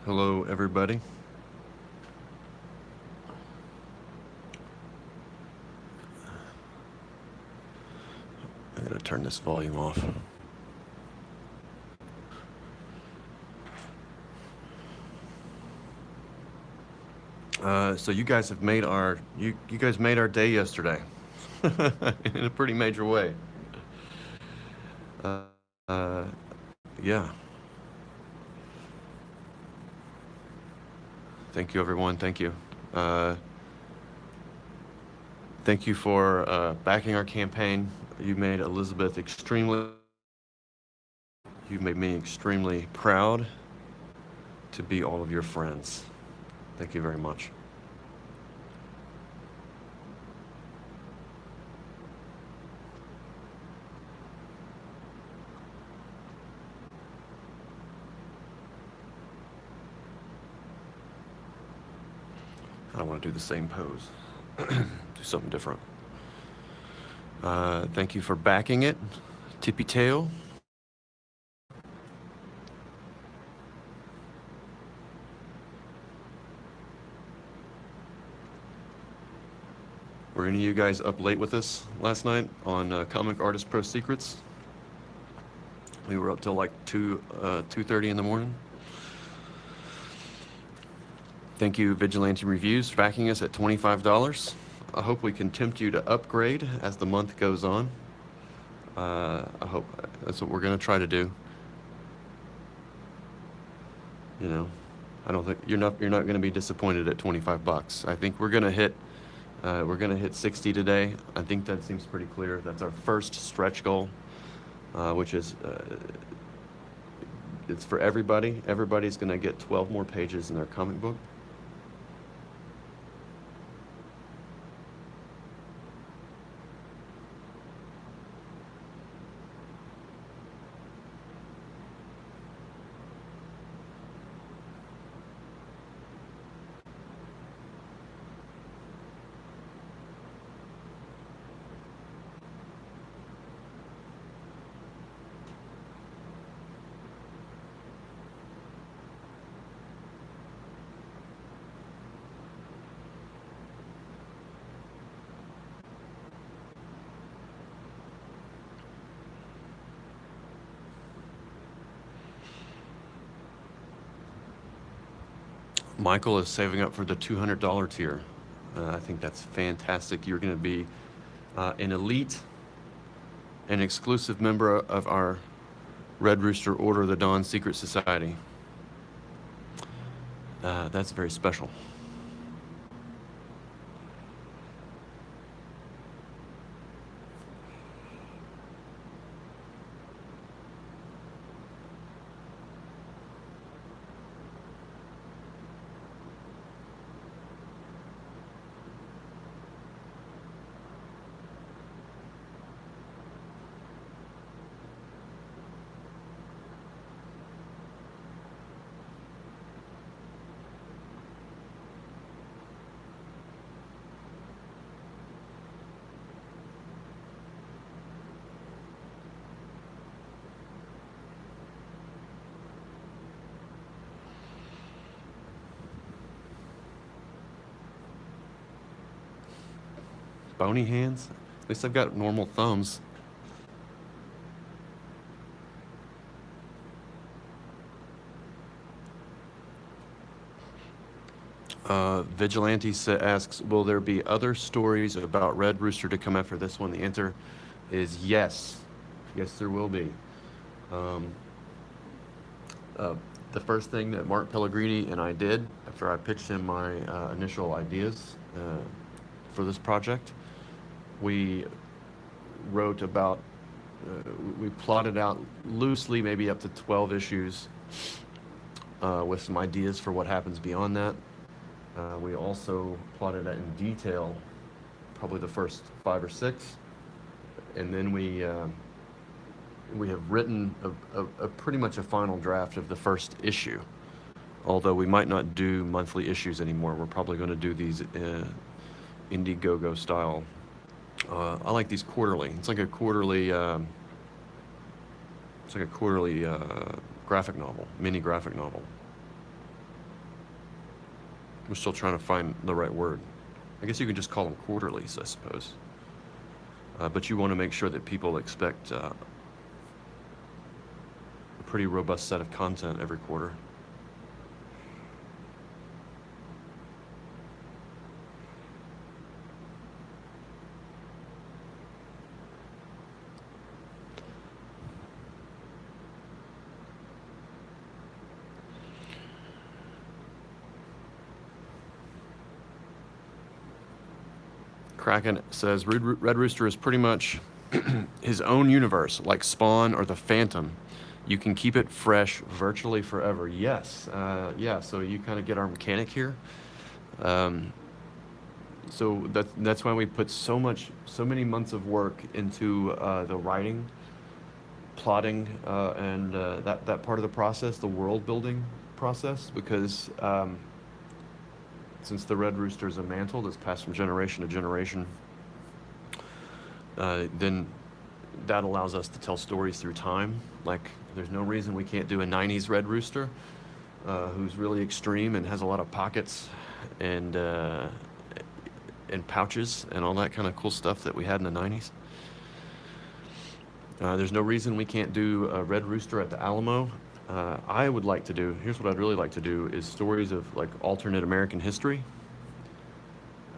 Hello, everybody. I gotta turn this volume off. So you guys have made you guys made our day yesterday in a pretty major way. Yeah. Thank you, everyone. Thank you. Uh, Thank you for backing our campaign. You made Elizabeth extremely. You made me extremely proud to be all of your friends. Thank you very much. I don't want to do the same pose. Do something different. Thank you for backing it, Tippy Tail. Were any of you guys up late with us last night on Comic Artist Pro Secrets? We were up till like 2:30 in the morning. Thank you, Vigilante Reviews, for backing us at $25. I hope we can tempt you to upgrade as the month goes on. I hope that's what we're going to try to do. You know, I don't think you're not going to be disappointed at 25 bucks. I think we're gonna hit 60 today. I think that seems pretty clear. That's our first stretch goal, which is it's for everybody. Everybody's gonna get 12 more pages in their comic book. Michael is saving up for the $200 tier. I think that's fantastic. You're going to be an elite and exclusive member of our Red Rooster Order of the Dawn Secret Society. That's very special. Bony hands? At least I've got normal thumbs. Vigilante asks, will there be other stories about Red Rooster to come after this one? The answer is yes. Yes, there will be. Um, uh, the first thing that Mark Pellegrini and I did after I pitched him my initial ideas for this project, we wrote about, we plotted out loosely maybe up to 12 issues with some ideas for what happens beyond that. We also plotted out in detail probably the first 5 or 6, and then we have written a pretty much a final draft of the first issue. Although we might not do monthly issues anymore, we're probably going to do these Indiegogo style. I like these quarterly. It's like a quarterly. It's like a quarterly graphic novel, mini graphic novel. We're still trying to find the right word. I guess you can just call them quarterlies, I suppose. But you want to make sure that people expect a pretty robust set of content every quarter. Kraken says Red Rooster is pretty much his own universe, like Spawn or the Phantom. You can keep it fresh virtually forever. Yes, yeah. So you kind of get our mechanic here. Um, so that's why we put so many months of work into the writing, plotting, and that part of the process, the world building process, because since the Red Rooster is a mantle that's passed from generation to generation, then that allows us to tell stories through time. Like, there's no reason we can't do a 90s Red Rooster who's really extreme and has a lot of pockets and pouches and all that kind of cool stuff that we had in the 90s. There's no reason we can't do a Red Rooster at the Alamo. I would like to do, here's what I'd really like to do, is stories of like alternate American history.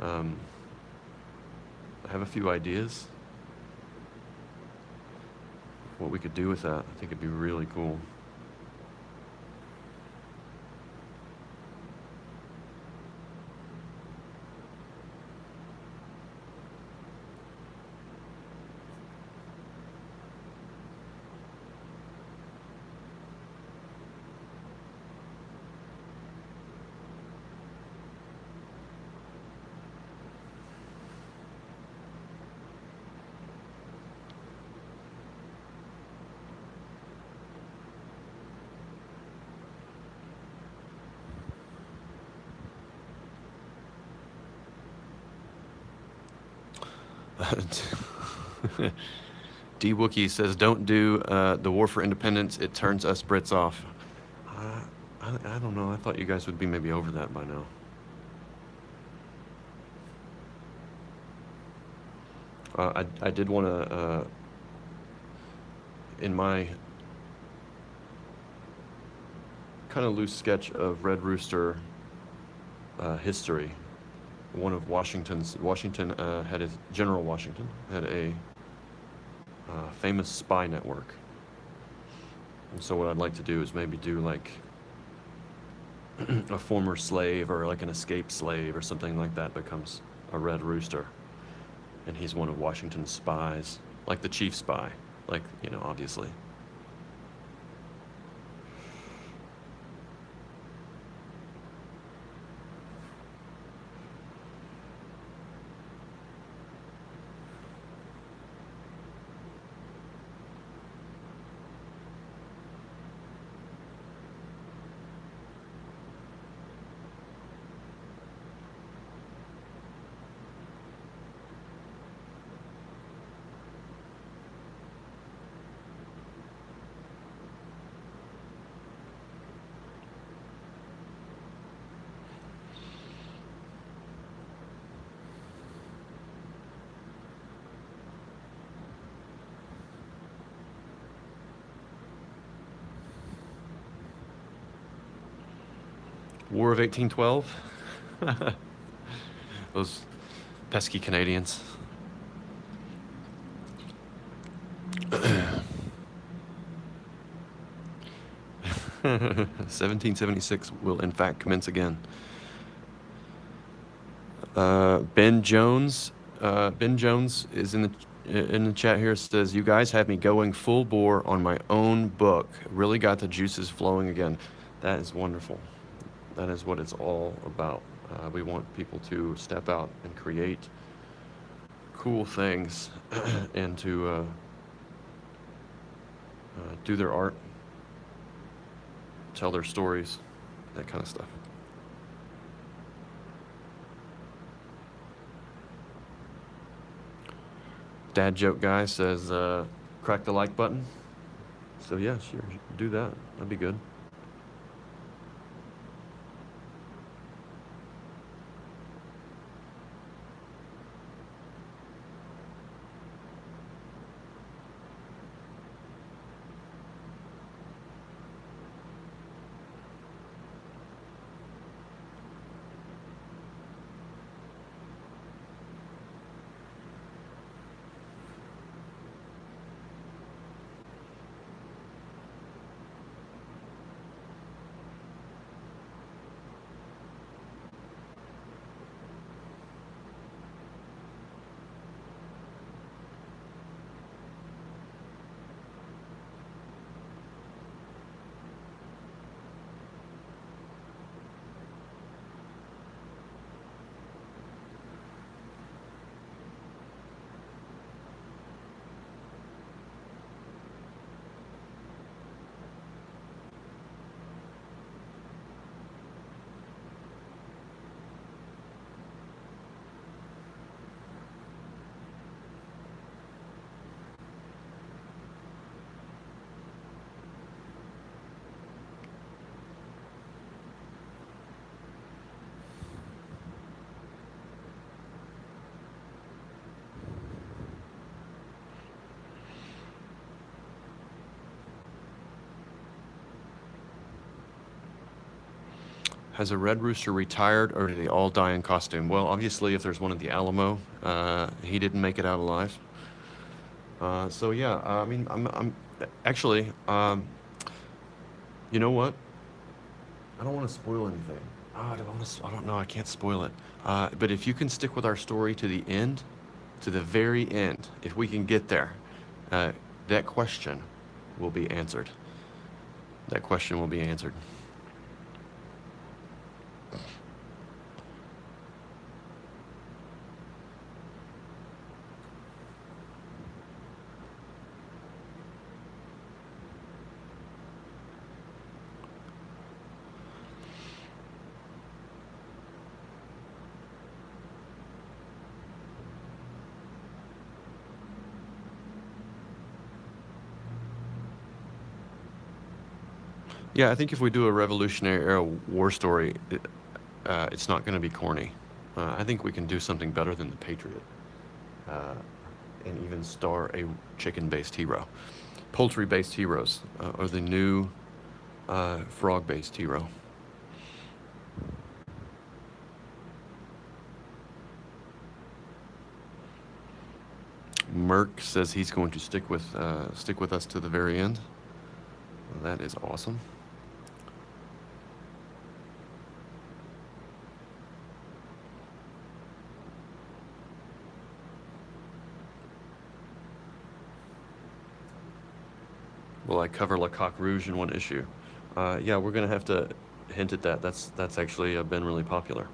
I have a few ideas what we could do with that. I think it'd be really cool. D Wookie says, "Don't do the War for Independence. It turns us Brits off." I don't know. I thought you guys would be maybe over that by now. I did want to, in my kind of loose sketch of Red Rooster history, one of Washington had his, General Washington had a famous spy network. And so what I'd like to do is maybe do like a former slave or like an escaped slave or something like that becomes a Red Rooster. And he's one of Washington's spies, like the chief spy, like, you know, obviously. War of 1812. Those pesky Canadians. 1776 will in fact commence again. Ben Jones is in the chat here. Says, "You guys have me going full bore on my own book. Really got the juices flowing again." That is wonderful. That is what it's all about. We want people to step out and create cool things and to do their art, tell their stories, that kind of stuff. Dad Joke Guy says, crack the like button. So yeah, sure, do that. That'd be good. Has a Red Rooster retired, or do they all die in costume? Well, obviously, if there's one at the Alamo, he didn't make it out alive. So yeah, I mean, I'm actually, you know what? I don't want to spoil anything. I don't know. I can't spoil it. But if you can stick with our story to the end, to the very end, if we can get there, uh, that question will be answered. That question will be answered. Yeah, I think if we do a Revolutionary Era war story, it's not going to be corny. I think we can do something better than the Patriot, uh, and even star a chicken-based hero. Poultry-based heroes are the new frog-based hero. Merc says he's going to stick with us to the very end. Well, that is awesome. Will I cover Le Coq Rouge in one issue? Yeah, we're gonna have to hint at that. That's actually been really popular.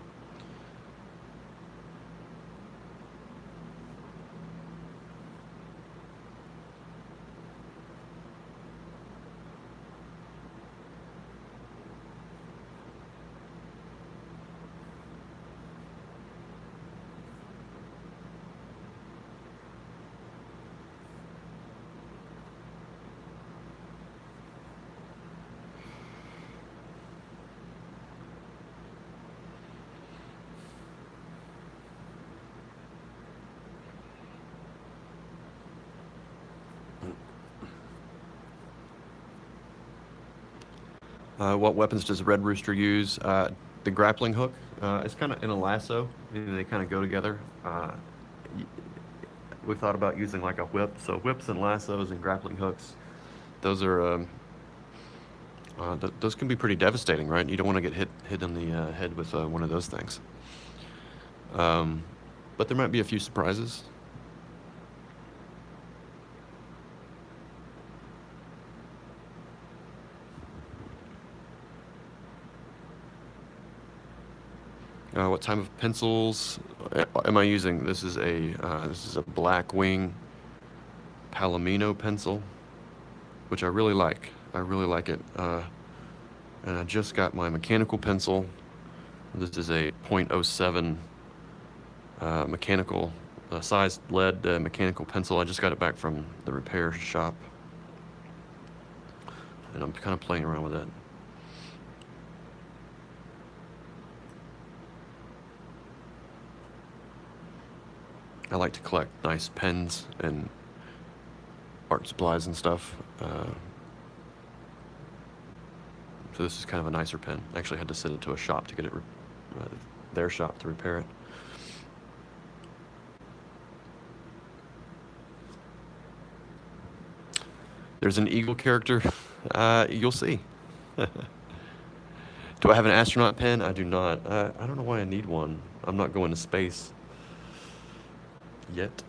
What weapons does Red Rooster use? The grappling hook. It's kind of in a lasso. They kind of go together. We thought about using like a whip. So whips and lassos and grappling hooks. Those are those can be pretty devastating, right? You don't want to get hit in the head with one of those things. Um, but there might be a few surprises. What type of pencils am I using? This is a Blackwing Palomino pencil, which I really like. I really like it. And I just got my mechanical pencil. This is a .07 mechanical sized lead mechanical pencil. I just got it back from the repair shop, and I'm kind of playing around with it. I like to collect nice pens and art supplies and stuff. So this is kind of a nicer pen. I actually had to send it to a shop to get it, their shop to repair it. There's an eagle character. You'll see. Do I have an astronaut pen? I do not. I don't know why I need one. I'm not going to space yet.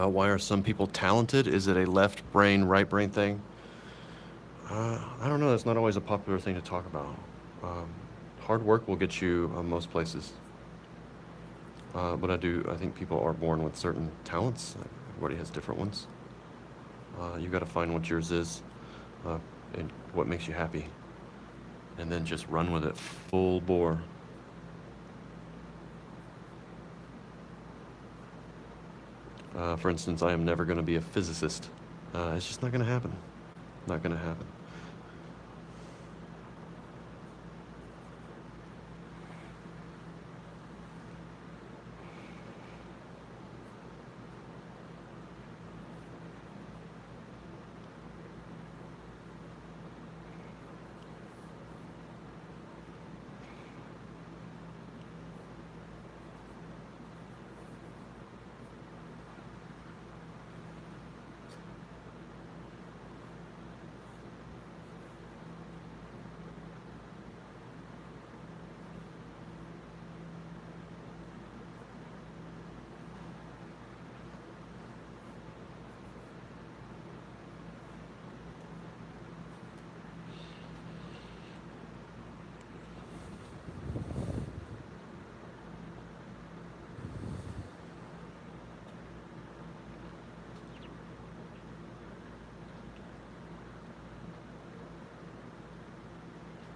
Why are some people talented? Is it a left brain, right brain thing? I don't know. That's not always a popular thing to talk about. Um, Hard work will get you most places. But I think people are born with certain talents. Everybody has different ones. You got to find what yours is, uh, and what makes you happy, and then just run with it full bore. For instance, I am never going to be a physicist. It's just not going to happen. Not going to happen.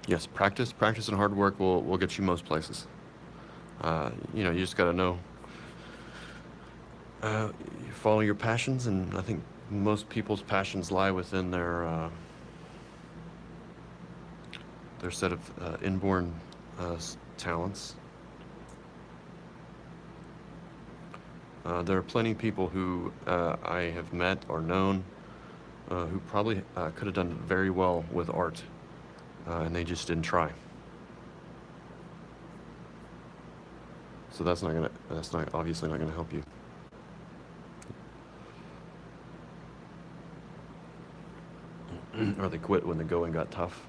Yes, practice, and hard work will get you most places. You just got to know, you follow your passions, and I think most people's passions lie within their set of inborn talents. There are plenty of people who I have met or known who probably could have done very well with art, and they just didn't try. So that's not obviously not gonna help you. Or they quit when the going got tough.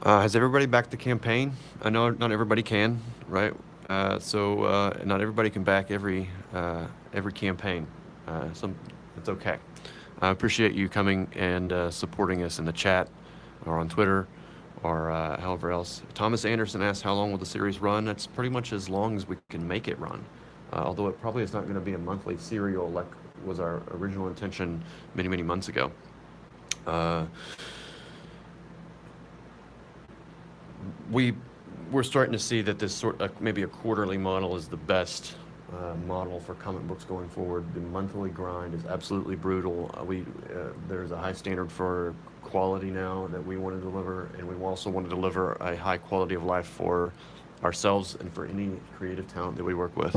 Has everybody backed the campaign? I know not everybody can, right? So not everybody can back every campaign. Some It's okay. I appreciate you coming and supporting us in the chat or on Twitter or however else. Thomas Anderson asked, how long will the series run? That's pretty much as long as we can make it run. Although it probably is not going to be a monthly serial like was our original intention many, many months ago. We're starting to see that this maybe a quarterly model is the best model for comic books going forward. The monthly grind is absolutely brutal. There's a high standard for quality now that we want to deliver, and we also want to deliver a high quality of life for ourselves and for any creative talent that we work with.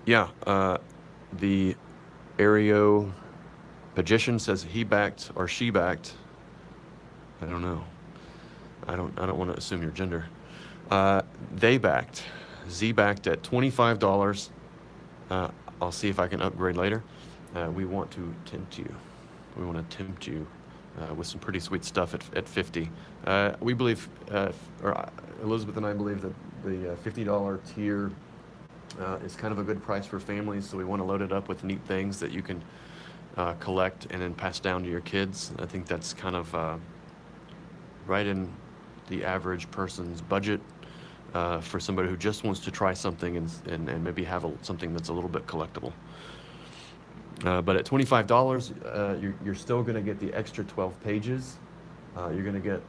Yeah, the Aereo Magician says he backed or she backed. I don't know. I don't want to assume your gender. They backed. Z backed at $25. I'll see if I can upgrade later. We want to tempt you. We want to tempt you with some pretty sweet stuff at 50. We believe, or Elizabeth and I believe that the $50 tier It's kind of a good price for families, so we want to load it up with neat things that you can collect and then pass down to your kids. I think that's kind of right in the average person's budget for somebody who just wants to try something and maybe have something that's a little bit collectible. But at $25, you're still going to get the extra 12 pages. You're going to get,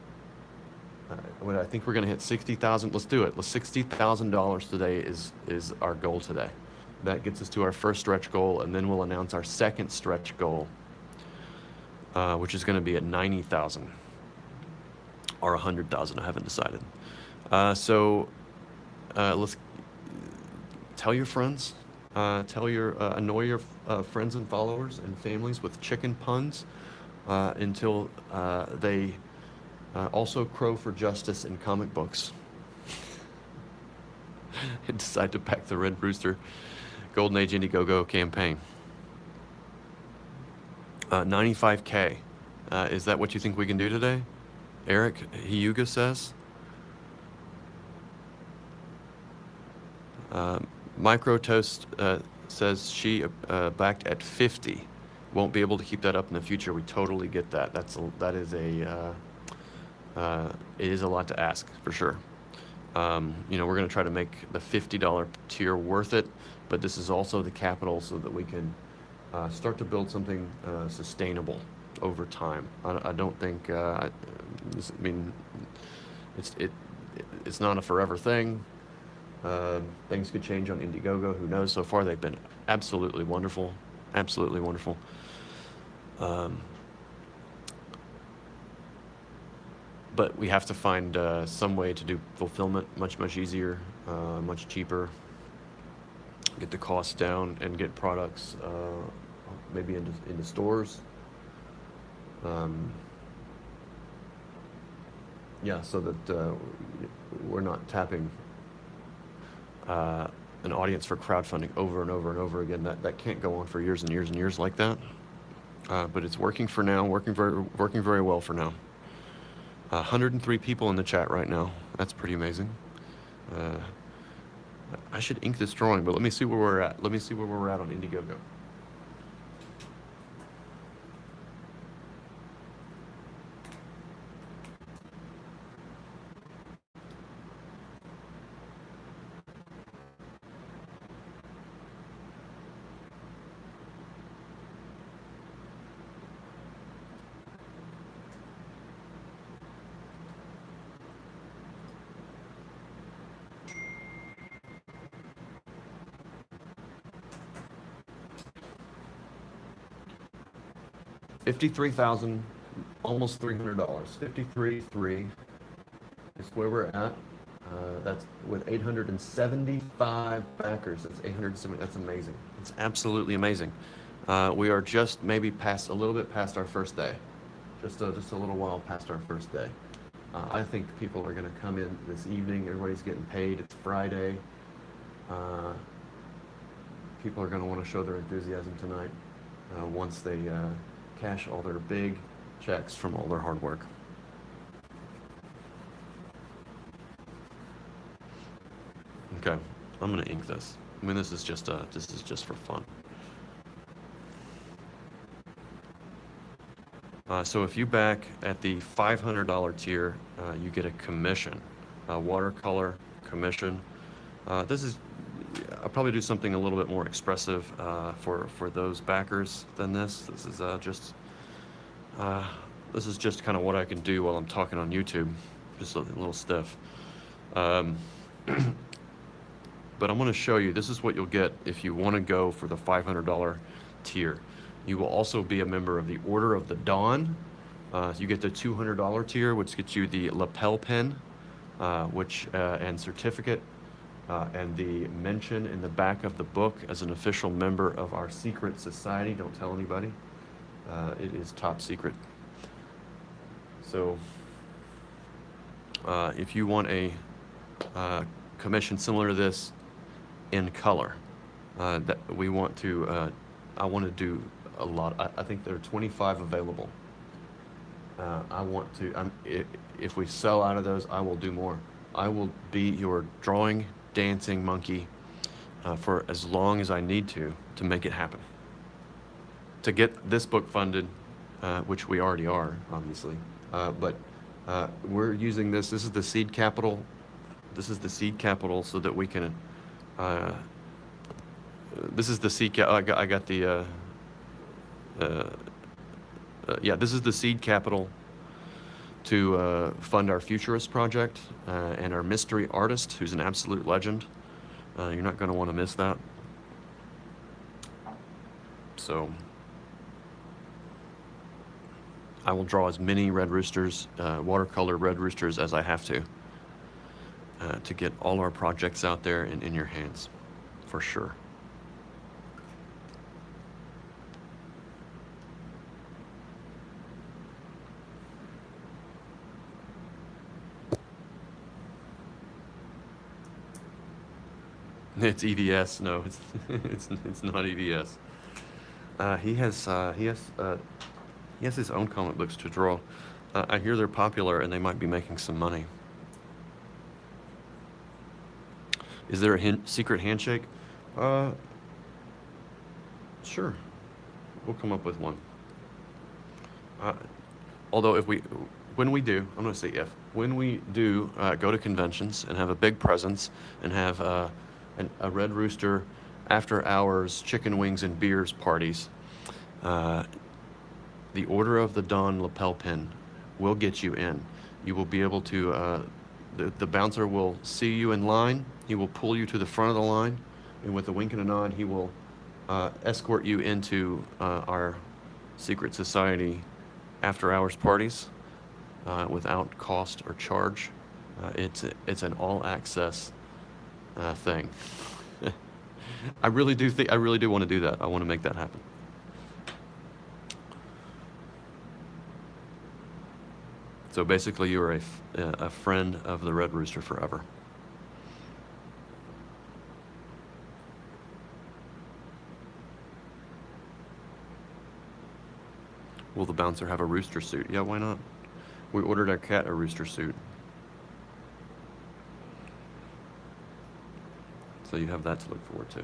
what I think we're going to hit 60,000. Let's do it. $60,000 today is our goal today. That gets us to our first stretch goal, and then we'll announce our second stretch goal, which is going to be at 90,000 or 100,000. I haven't decided. So let's tell your friends, annoy your friends and followers and families with chicken puns until they also crow for justice in comic books and decide to back the Red Rooster Golden Age Indiegogo campaign. 95K. Is that what you think we can do today? Eric Hyuga says. Micro Toast says she backed at 50. Won't be able to keep that up in the future. We totally get that. It is a lot to ask for sure. We're going to try to make the $50 tier worth it, but this is also the capital so that we can start to build something sustainable over time. I don't think. It's not a forever thing. Things could change on Indiegogo. Who knows? So far, they've been absolutely wonderful. Absolutely wonderful. But we have to find some way to do fulfillment much easier, much cheaper, get the costs down, and get products maybe into stores. So that we're not tapping an audience for crowdfunding over and over and over again. That can't go on for years and years and years like that. But it's working for now, working very well for now. 103 people in the chat right now. That's pretty amazing. I should ink this drawing, but let me see where we're at. Let me see where we're at on Indiegogo. $53,000, almost $300. 53.3 is where we're at. That's with 875 backers. That's 870. That's amazing. It's absolutely amazing. We are just maybe a little bit past our first day. Just a little while past our first day. I think people are going to come in this evening. Everybody's getting paid. It's Friday. People are going to want to show their enthusiasm tonight once they cash all their big checks from all their hard work. Okay, I'm gonna ink this. I mean, this is just for fun. So if you back at the $500 tier, you get a commission, a watercolor commission. I'll probably do something a little bit more expressive for those backers than this. This is just kind of what I can do while I'm talking on YouTube. Just a little stiff. But I'm going to show you, this is what you'll get if you want to go for the $500 tier. You will also be a member of the Order of the Dawn. You get the $200 tier, which gets you the lapel pin, and certificate, and the mention in the back of the book as an official member of our secret society. Don't tell anybody. It is top secret. So if you want a commission similar to this in color, that we want to, I want to do a lot. I think there are 25 available. I want to, if we sell out of those, I will do more. I will be your drawing, dancing monkey for as long as I need to make it happen. To get this book funded, which we already are, obviously, but we're using this. This is the seed capital. This is the seed capital so that we can. Uh, this is the seed. I got the. Uh, yeah, this is the seed capital to fund our futurist project and our mystery artist, who's an absolute legend. You're not going to want to miss that. So I will draw as many red roosters, watercolor red roosters, as I have to get all our projects out there and in your hands, for sure. It's EVS. No, it's it's not EVS. He has he has his own comic books to draw. I hear they're popular and they might be making some money. Is there a secret handshake? Uh, sure. We'll come up with one. Uh, although when we do, I'm going to say if, when we do go to conventions and have a big presence and have a Red Rooster after hours chicken wings and beers parties, uh, the Order of the Dawn lapel pin will get you in. You will be able to, the bouncer will see you in line. He will pull you to the front of the line, and with a wink and a nod, he will escort you into our secret society after hours parties without cost or charge. It's an all access thing. I really do want to do that. I want to make that happen. So basically, you are a friend of the Red Rooster forever. Will the bouncer have a rooster suit? Yeah, why not? We ordered our cat a rooster suit. So you have that to look forward to.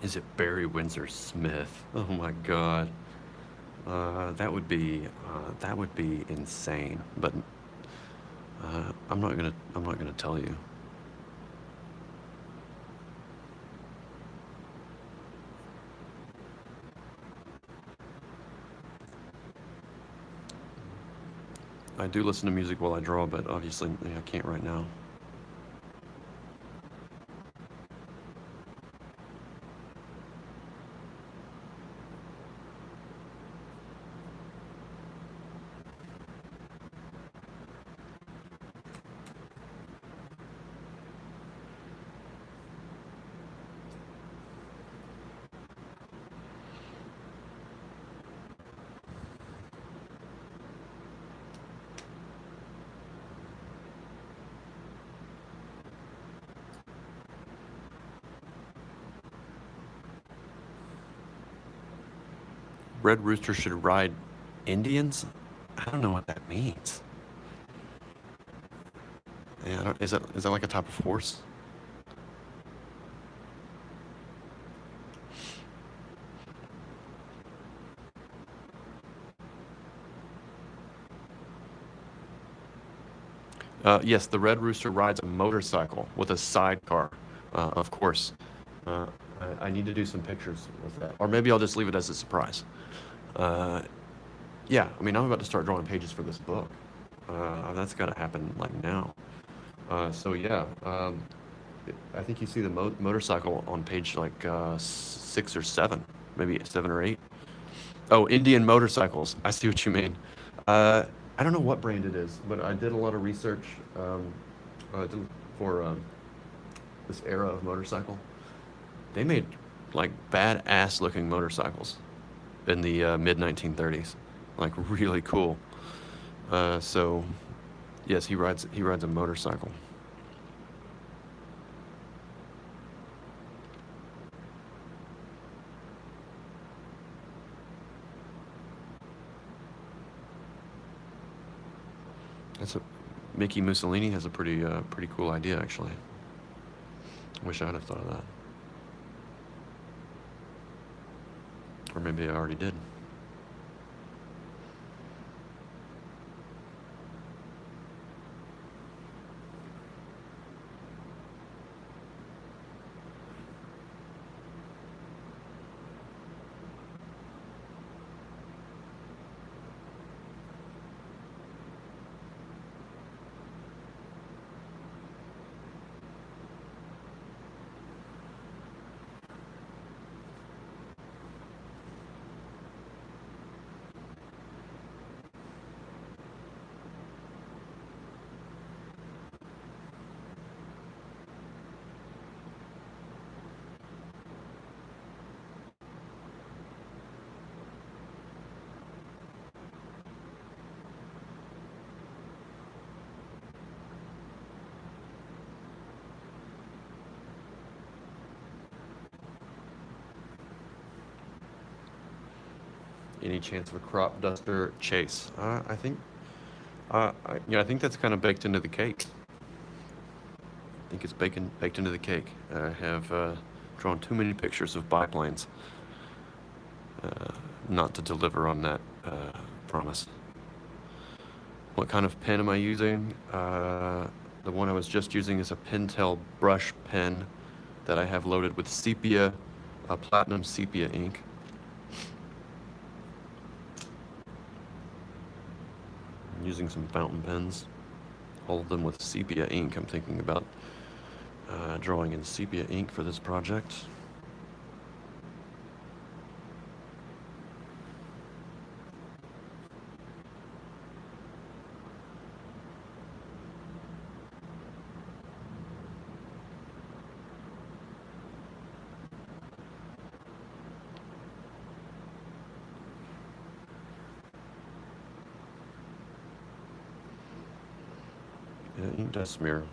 Is it Barry Windsor Smith? Oh my God. That would be insane. But I'm not gonna tell you. I do listen to music while I draw, but obviously I can't right now. Red Rooster should ride Indians? I don't know what that means. Yeah, is that like a type of horse? Yes, the Red Rooster rides a motorcycle with a sidecar, of course. Uh, I need to do some pictures with that. Or maybe I'll just leave it as a surprise. Uh, yeah, I mean, I'm about to start drawing pages for this book. That's got to happen like now. So yeah, I think you see the motorcycle on page like 6 or 7, maybe 7 or 8. Oh, Indian motorcycles. I see what you mean. Uh, I don't know what brand it is, but I did a lot of research for this era of motorcycle. They made like badass looking motorcycles in the mid 1930s, like really cool. So yes, he rides a motorcycle. That's a Mickey Mussolini has a pretty cool idea actually. Wish I'd have thought of that, or maybe I already did. Any chance of a crop duster chase? I think, I think that's kind of baked into the cake. I think it's baked into the cake. I have drawn too many pictures of biplanes not to deliver on that promise. What kind of pen am I using? The one I was just using is a Pentel brush pen that I have loaded with sepia, platinum sepia ink. I'm using some fountain pens, all of them with sepia ink. I'm thinking about drawing in sepia ink for this project. Yeah, ink does smear.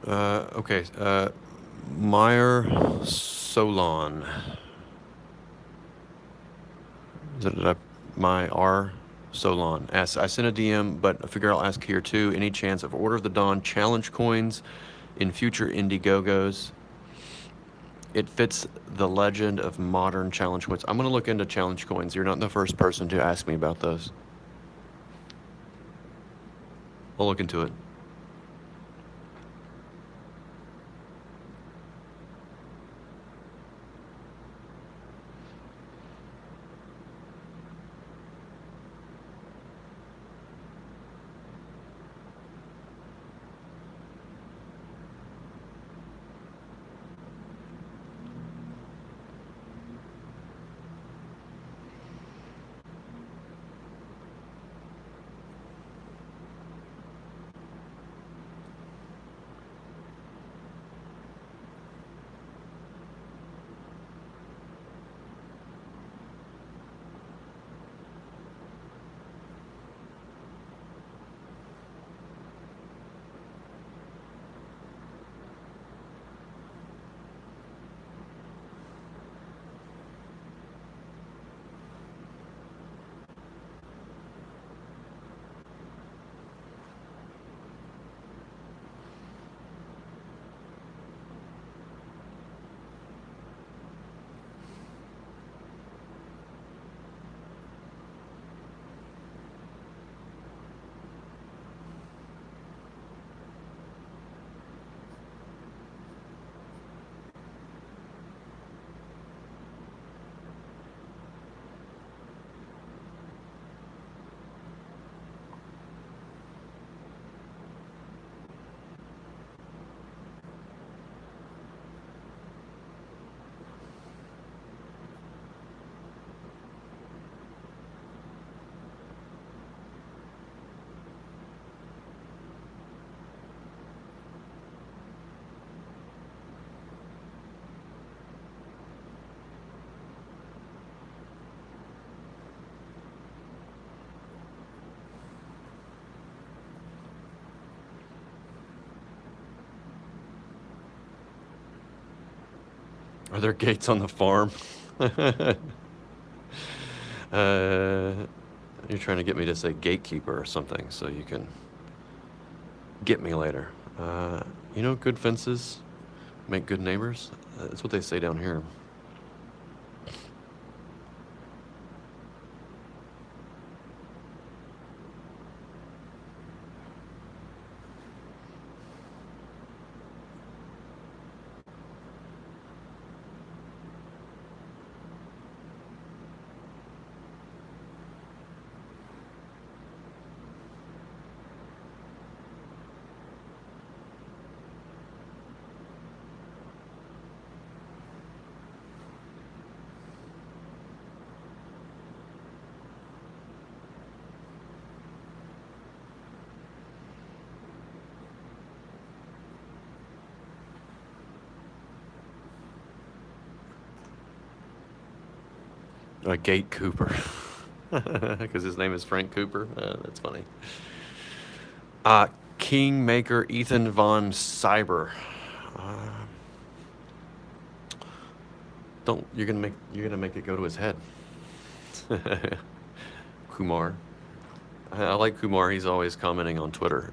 Okay. Meyer Solon. Is it my R Solon? I sent a DM, but I figure I'll ask here too. Any chance of Order of the Dawn challenge coins in future Indiegogos? It fits the legend of modern challenge coins. I'm going to look into challenge coins. You're not the first person to ask me about those. I'll look into it. Are there gates on the farm? You're trying to get me to say gatekeeper or something so you can get me later. Good fences make good neighbors. That's what they say down here. A gate Cooper. Because his name is Frank Cooper. That's funny. Kingmaker Ethan Von Cyber. Don't you're gonna make it go to his head. Kumar. I like Kumar. He's always commenting on Twitter.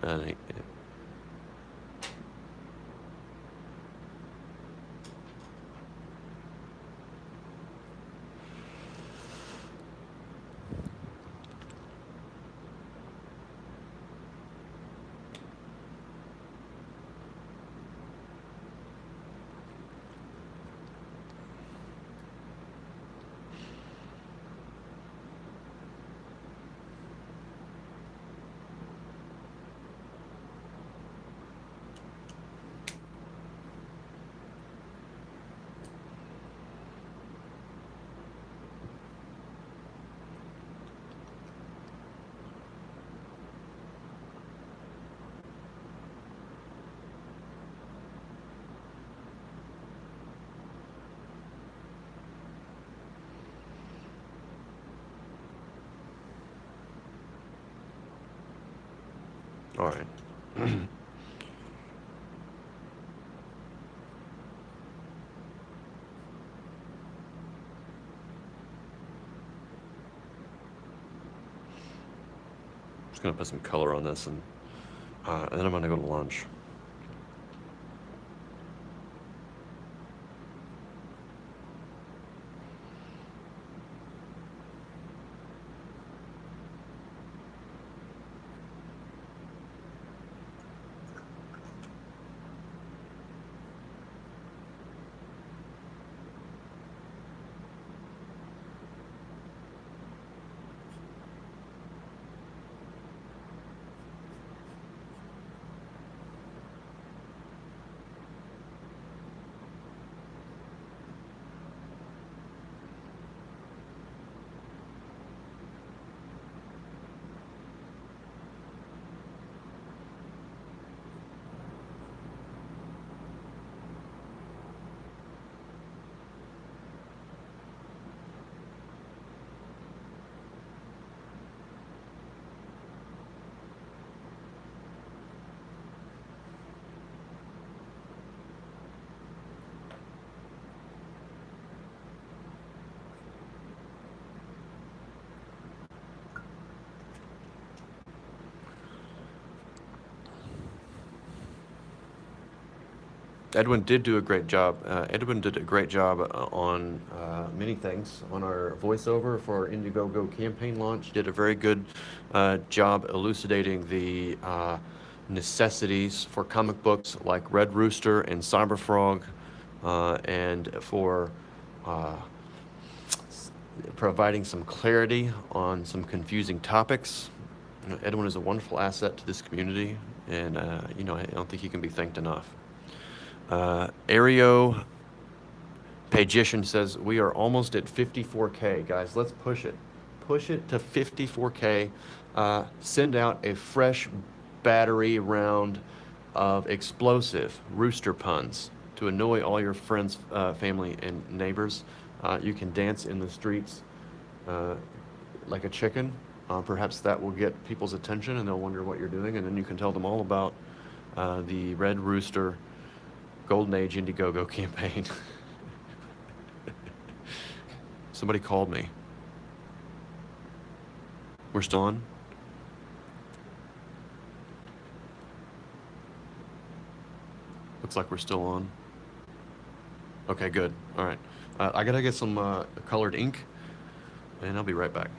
All right. gonna put some color on this, and then I'm gonna go to lunch. Edwin did do a great job. Edwin did a great job on many things. On our voiceover for our Indiegogo campaign launch, did a very good job elucidating the necessities for comic books like Red Rooster and Cyberfrog, and for providing some clarity on some confusing topics. Edwin is a wonderful asset to this community, and I don't think he can be thanked enough. Aereo Pagician says, we are almost at 54K. Guys, let's push it. Push it to 54K. Send out a fresh battery round of explosive rooster puns to annoy all your friends, family, and neighbors. You can dance in the streets like a chicken. Perhaps that will get people's attention and they'll wonder what you're doing, and then you can tell them all about the Red Rooster Golden Age Indiegogo campaign. Somebody called me. We're still on? Looks like we're still on. Okay, good. All right. I gotta get some colored ink, and I'll be right back.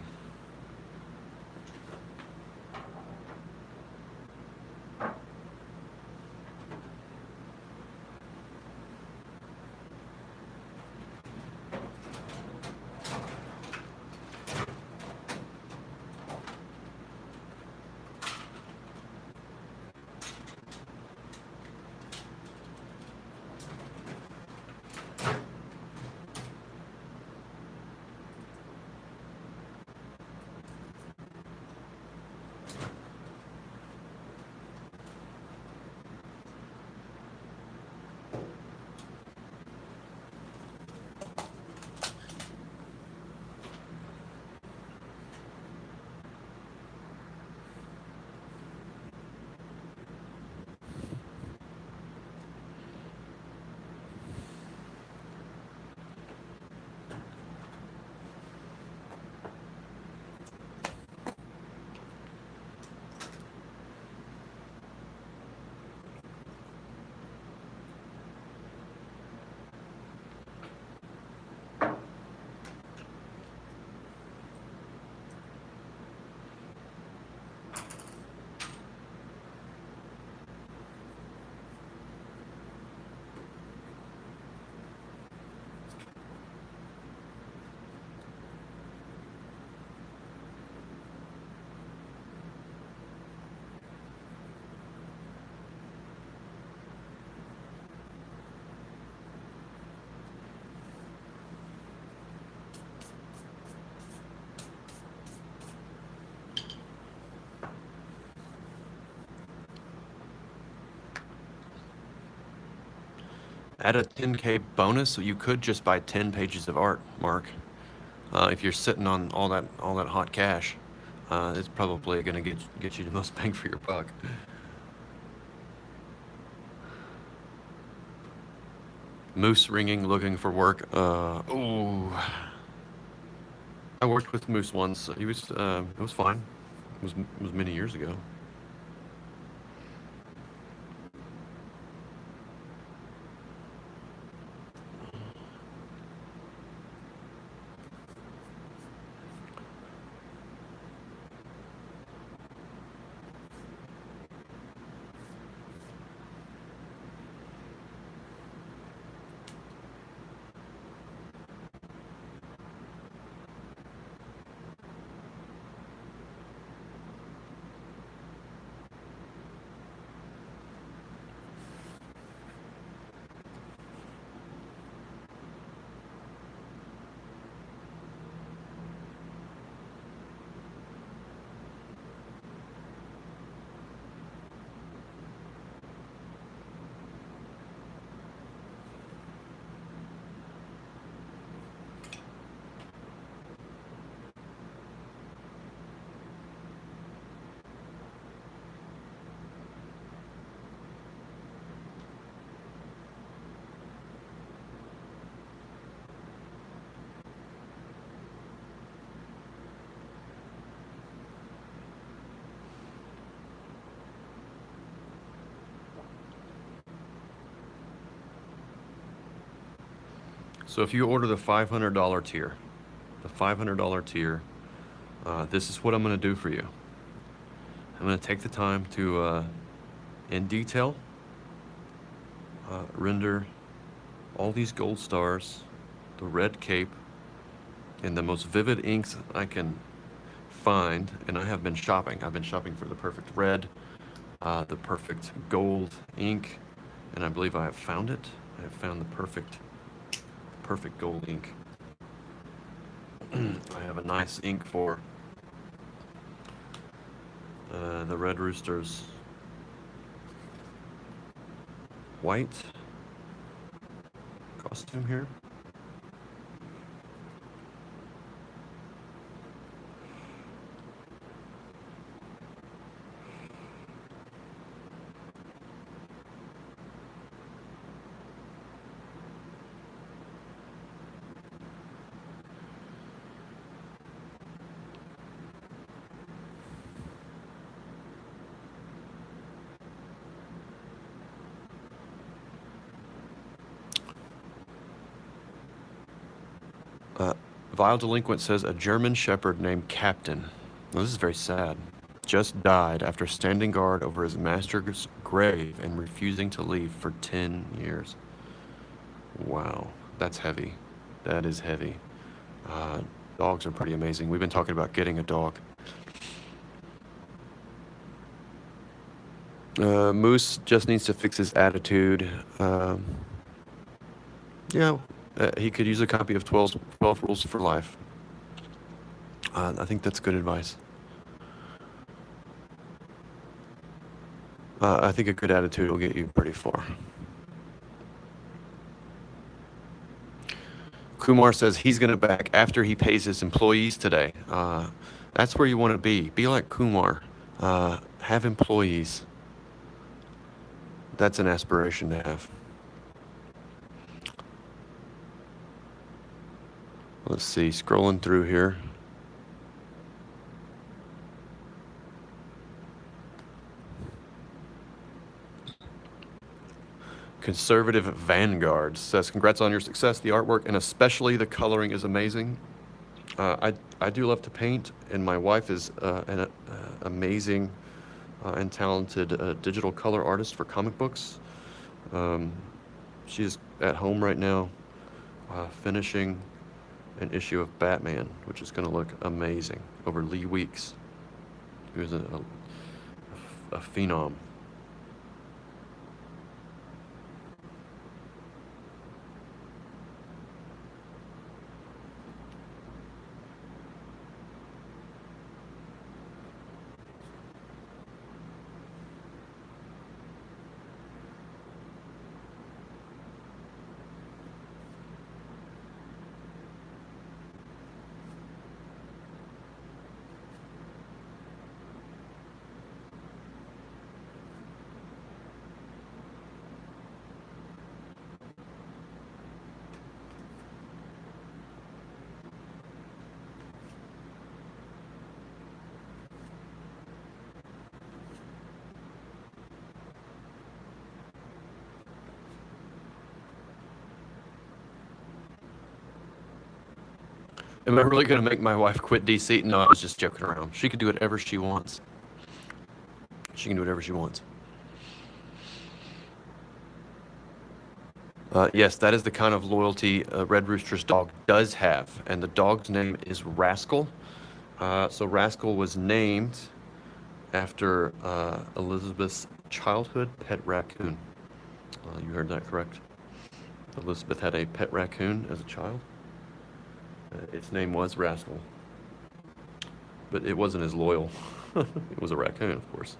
Add a 10K bonus, you could just buy 10 pages of art, Mark. If you're sitting on all that hot cash, it's probably going to get you the most bang for your buck. Moose ringing, looking for work. Ooh. I worked with Moose once. He was, it was fine. Was many years ago. So if you order the $500 tier, the $500 tier, this is what I'm going to do for you. I'm going to take the time to, in detail, render all these gold stars, the red cape, in the most vivid inks I can find. And I have been shopping. I've been shopping for the perfect red, the perfect gold ink, and I believe I have found it. I have found the perfect gold ink. I have a nice ink for the Red Rooster's white costume here. Vile Delinquent says a German Shepherd named Captain. Well, this is very sad. Just died after standing guard over his master's grave and refusing to leave for 10 years. Wow, that's heavy. That is heavy. Dogs are pretty amazing. We've been talking about getting a dog. Moose just needs to fix his attitude. Yeah, he could use a copy of 12 Rules for Life. I think that's good advice. I think a good attitude will get you pretty far. Kumar says he's going to back after he pays his employees today. That's where you want to be. Be like Kumar. Have employees. That's an aspiration to have. Let's see, scrolling through here. Conservative Vanguard says, congrats on your success. The artwork and especially the coloring is amazing. I do love to paint, and my wife is an amazing and talented digital color artist for comic books. She's at home right now finishing an issue of Batman, which is going to look amazing, over Lee Weeks, who's a phenom. Am I really going to make my wife quit DC? No, I was just joking around. She can do whatever she wants. She can do whatever she wants. Yes, that is the kind of loyalty Red Rooster's dog does have, and the dog's name is Rascal. So Rascal was named after Elizabeth's childhood pet raccoon. You heard that correct. Elizabeth had a pet raccoon as a child. Its name was Rascal, but it wasn't as loyal. It was a raccoon, of course.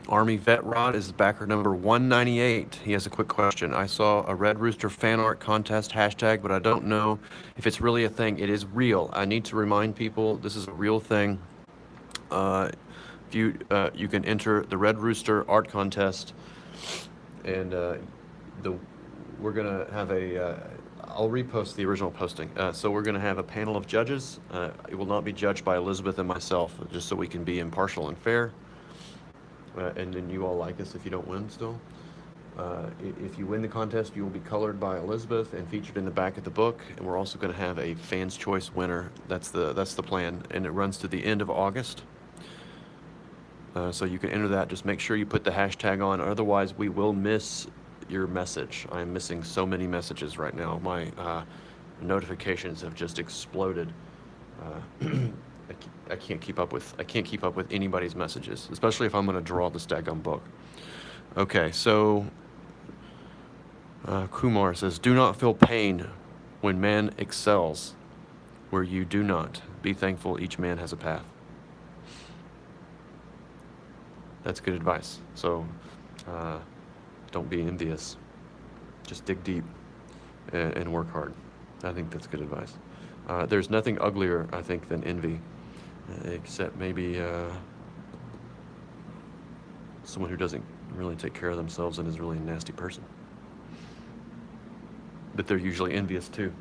Army Vet Rod is backer number 198. He has a quick question. I saw a Red Rooster fan art contest hashtag, but I don't know if it's really a thing. It is real. I need to remind people this is a real thing. You can enter the Red Rooster art contest, and we're gonna have a. I'll repost the original posting. So we're gonna have a panel of judges. It will not be judged by Elizabeth and myself, just so we can be impartial and fair. And then you all like us if you don't win still. If you win the contest, you will be colored by Elizabeth and featured in the back of the book. And we're also going to have a Fans Choice winner. That's the plan, and it runs to the end of August. So you can enter that. Just make sure you put the hashtag on. Otherwise, we will miss your message. I am missing so many messages right now. My notifications have just exploded. I can't keep up with anybody's messages, especially if I'm going to draw the daggum book. Okay, so Kumar says, "Do not feel pain when man excels, where you do not. Be thankful each man has a path." That's good advice. So don't be envious. Just dig deep and work hard. I think that's good advice. There's nothing uglier, I think, than envy. Except maybe someone who doesn't really take care of themselves and is really a nasty person. But they're usually envious too.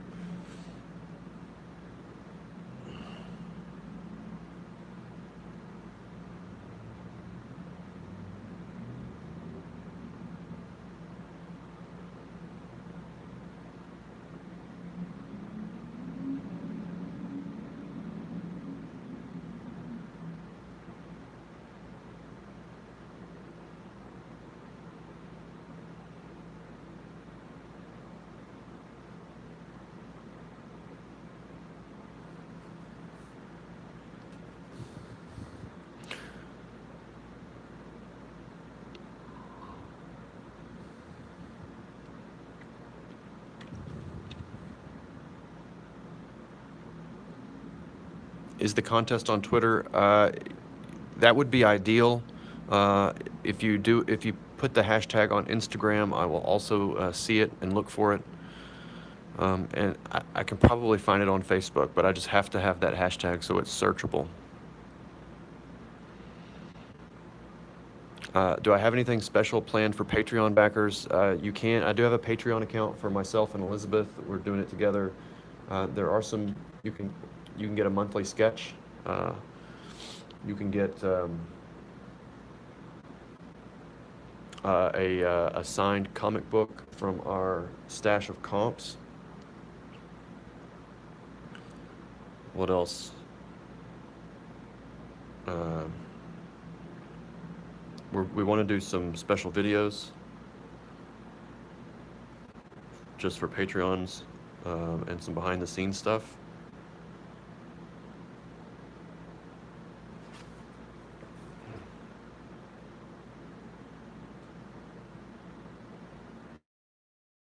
Is the contest on Twitter? That would be ideal. If you put the hashtag on Instagram, I will also see it and look for it. And I can probably find it on Facebook, but I just have to have that hashtag so it's searchable. Do I have anything special planned for Patreon backers? You can. I do have a Patreon account for myself and Elizabeth. We're doing it together. There are some. You can get a monthly sketch. You can get a signed comic book from our stash of comps. What else? We want to do some special videos just for Patreons and some behind the scenes stuff.